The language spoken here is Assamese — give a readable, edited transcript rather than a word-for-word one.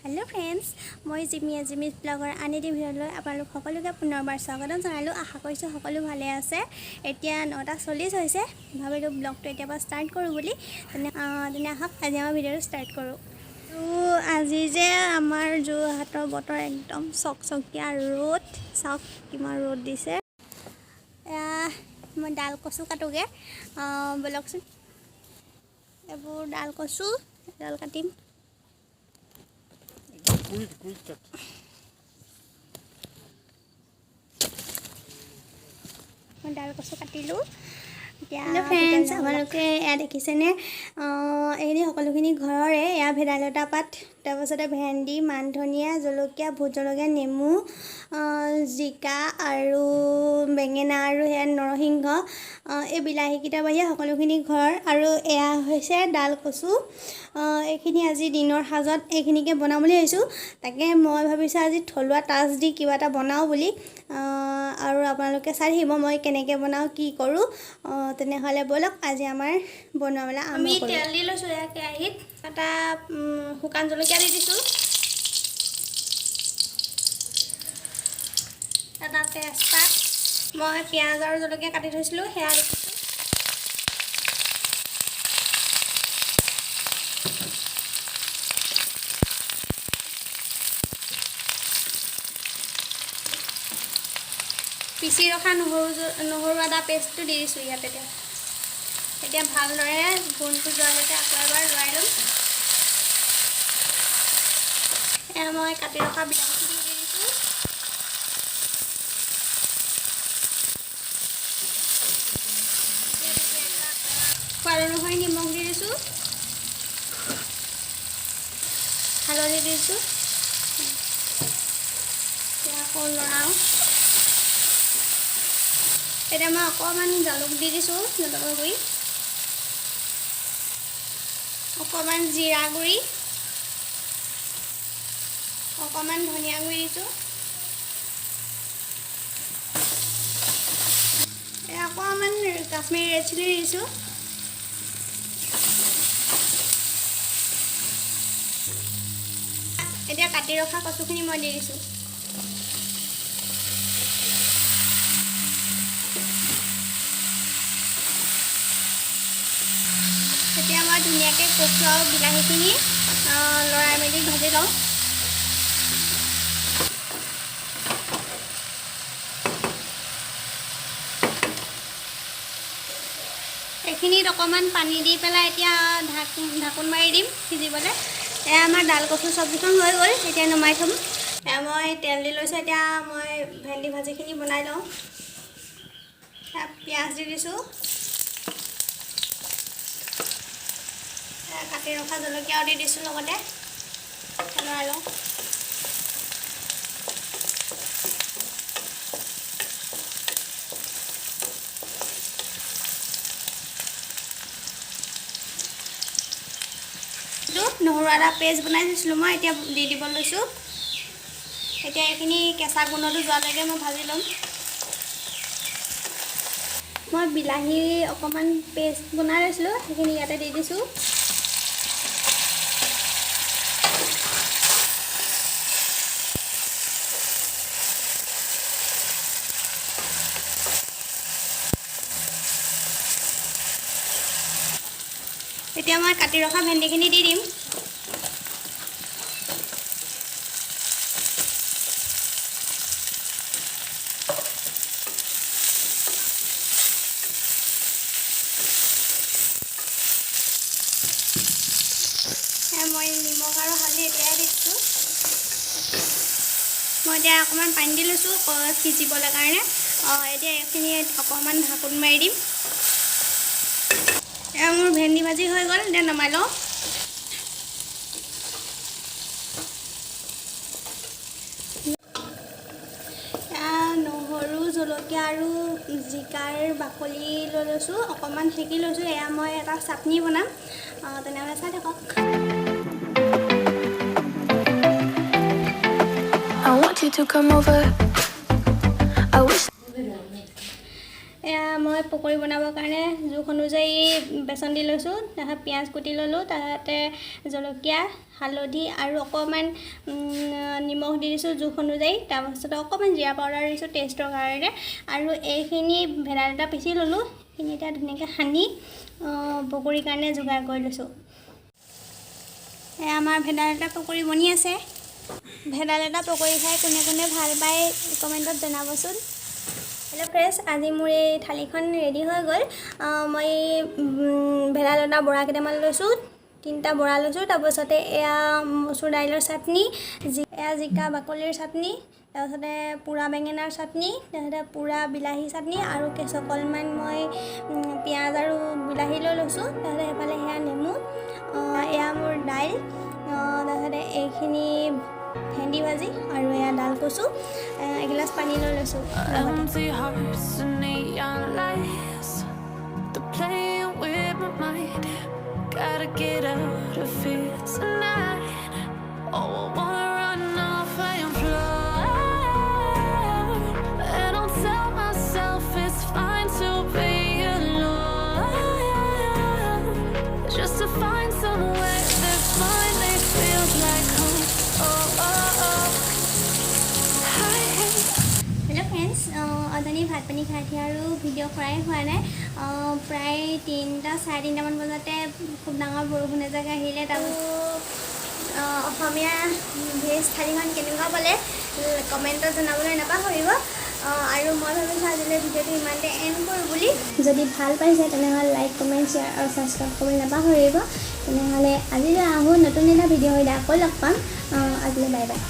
हेलो फ्रेंड्स मैं जिमी ब्लगर आन एटी भिडिओ आपलोग सकलोके पुनर्बार स्वागतम जनालो। आशा करिছোঁ সকলো ভালে আছে। এতিয়া 9:40 হৈছে, ভাবিলোঁ ব্লগটো এতিয়াৰ পৰা ষ্টাৰ্ট কৰোঁ বুলি। তেনে আহক আজি আমাৰ ভিডিঅ'টো ষ্টাৰ্ট কৰোঁ। তো আজি যে আমাৰ যোৰহাটৰ বতৰ একদম চকচকীয়া ৰ'দ, চাওক কিমান ৰ'দ দিছে। মই ডাল কচু কাটোগে, বলকচোন। এইবোৰ ডাল কচু ডাল কাটিম। ডাল কচু কাটিলোঁ। এতিয়া ফ্ৰেণ্ডছ আপোনালোকে এয়া দেখিছেনে, এইখিনি সকলোখিনি ঘৰৰে। এয়া ভেদাইলতা পাত, তাৰপাছতে ভেন্দি, মান ধনিয়া, জলকীয়া, ভোট জলকীয়া, নেমু, জিকা আৰু বেঙেনা আৰু সেয়া নৰসিংহ, এই বিলাহীকেইটাৰ বাহিৰে সকলোখিনি ঘৰ। আৰু এয়া হৈছে ডাল কচু। এইখিনি আজি দিনৰ সাজত এইখিনিকে বনাম বুলি ভাবিছোঁ। তাকে মই ভাবিছোঁ আজি থলুৱা টাচ দি কিবা এটা বনাওঁ বুলি। আৰু আপোনালোকে চাই থাকিব মই কেনেকৈ বনাওঁ, কি কৰোঁ। তেনেহ'লে ব'লক আজি আমাৰ বনোৱা মেলা আমি তেল দি লৈছোঁ। এয়া কেৰাহীত এটা শুকান জলকীয়া দি দিছোঁ, এটা তেজপাত, মই পিঁয়াজ আৰু জলকীয়া কাটি থৈছিলোঁ সেয়া দিছোঁ। পিচি ৰখা নহৰু আদা পেষ্টটো দি দিছোঁ ইয়াত। এতিয়া ভালদৰে গোন্ধটো যোৱালৈকে আকৌ এবাৰ লৰাই ল'ম। এয়া মই কাটি ৰখা বিলাহীখিনি দি দিছোঁ। সোৱাদ অনুসৰি নিমখ দি দিছোঁ, হালধি দি দিছোঁ। এতিয়া আকৌ লৰাওঁ। এতিয়া মই অকণমান জালুক দি দিছোঁ, জালুকৰ গুড়ি, অকণমান জিৰা গুড়ি, অকণমান ধনিয়া গুড়ি দিছোঁ। অকণমান কাশ্মীৰী ৰেড চিলি দিছোঁ। এতিয়া কাটি ৰখা কচুখিনি মই দি দিছোঁ। এতিয়া মই ধুনীয়াকৈ কচু আৰু বিলাহীখিনি লৰাই মেলি ভাজি লওঁ। এইখিনিত অকণমান পানী দি পেলাই এতিয়া ঢাকোন মাৰি দিম সিজিবলৈ। এয়া আমাৰ ডাল কচু চব্জিখন হৈ গ'ল, এতিয়া নমাই থ'ম। এয়া মই তেল দি লৈছোঁ। এতিয়া মই ভেন্দি ভাজিখিনি বনাই লওঁ। পিঁয়াজ দি দিছোঁ, কাটি ৰখা জলকীয়াও দি দিছোঁ, লগতে লৰাই লওঁ। নহৰু আদা পেষ্ট বনাই থৈছিলোঁ মই, এতিয়া দি দিব লৈছোঁ। এতিয়া এইখিনি কেঁচা গোন্ধটো যোৱালৈকে মই ভাজি ল'ম। মই বিলাহী অকণমান পেষ্ট বনাই লৈছিলোঁ, সেইখিনি ইয়াতে দি দিছোঁ। এতিয়া মই কাটি ৰখা ভেন্দিখিনি দি দিম। মই নিমখ আৰু হালধি এতিয়াই দিছোঁ। মই এতিয়া অকণমান পানী দি লৈছোঁ সিজিবলৈ কাৰণে। এতিয়া এইখিনি অকণমান ঢাকোন মাৰি দিম। এয়া মোৰ ভেন্দি ভাজি হৈ গ'ল, এতিয়া নমাই লওঁ। নহৰু, জলকীয়া আৰু জিকাৰ বাকলি লৈ লৈছোঁ, অকণমান সেকি লৈছোঁ। এয়া মই এটা চাটনি বনাম, তেনেহ'লে চাই থাকক। এয়া মই পকৰি বনাবৰ কাৰণে জোখ অনুযায়ী বেচন দি লৈছোঁ, তাৰপিছত পিঁয়াজ কুটি ল'লোঁ, তাতে জলকীয়া, হালধি আৰু অকণমান নিমখ দি দিছোঁ জোখ অনুযায়ী, তাৰপাছতে অকণমান জিৰা পাউডাৰ দিছোঁ টেষ্টৰ কাৰণে, আৰু এইখিনি ভেদাইলতা পিচি ল'লোঁ, সেইখিনি এতিয়া ধুনীয়াকৈ সানি পকৰিৰ কাৰণে যোগাৰ কৰি লৈছোঁ। এয়া আমাৰ ভেদাইলতা পকৰি বনি আছে। ভেদাইলতা পকৰি খাই কোনে কোনে ভাল পায় কমেণ্টত জনাবচোন। হেল্ল' ফ্ৰেণ্ডছ, আজি মোৰ এই থালিখন ৰেডি হৈ গ'ল। মই ভেদাইলতা বৰা কেইটামান লৈছোঁ, 3টা বৰা লৈছোঁ, তাৰপাছতে এয়া মচুৰ দাইলৰ চাটনি, এয়া জিকা বাকলিৰ চাটনি, তাৰপাছতে পোৰা বেঙেনাৰ চাটনি, তাৰপাছতে পোৰা বিলাহী চাটনি আৰু অকণমান মই পিঁয়াজ আৰু বিলাহী লৈ লৈছোঁ, তাৰপাছতে সেইফালে সেয়া নেমু, এয়া মোৰ দাইল, তাৰপাছতে এইখিনি ভেন্দি ভাজি আৰু এয়া ডাল কচু, এগিলাচ পানী লৈ লৈছোঁ। অথনি ভাত পানী খাই উঠি আৰু ভিডিঅ' কৰাই হোৱা নাই। প্ৰায় 3টা 3:30মান বজাতে খুব ডাঙৰ বৰষুণ এজাক আহিলে। তাৰপিছত অসমীয়া ভেজ থালিখন কেনেকুৱা পালে কমেণ্টত জনাবলৈ নাপাহৰিব। আৰু মই ভাবিছোঁ আজিলৈ ভিডিঅ'টো ইমানতে এণ্ড কৰোঁ বুলি। যদি ভাল পাইছে তেনেহ'লে লাইক, কমেণ্ট, শ্বেয়াৰ আৰু ছাবস্ক্ৰাইব কৰিবলৈ নাপাহৰিব। তেনেহ'লে আজিলৈ আহোঁ নতুন এটা ভিডিঅ' হৈ আকৌ লগ পাম। আজিলৈ বাই বাই।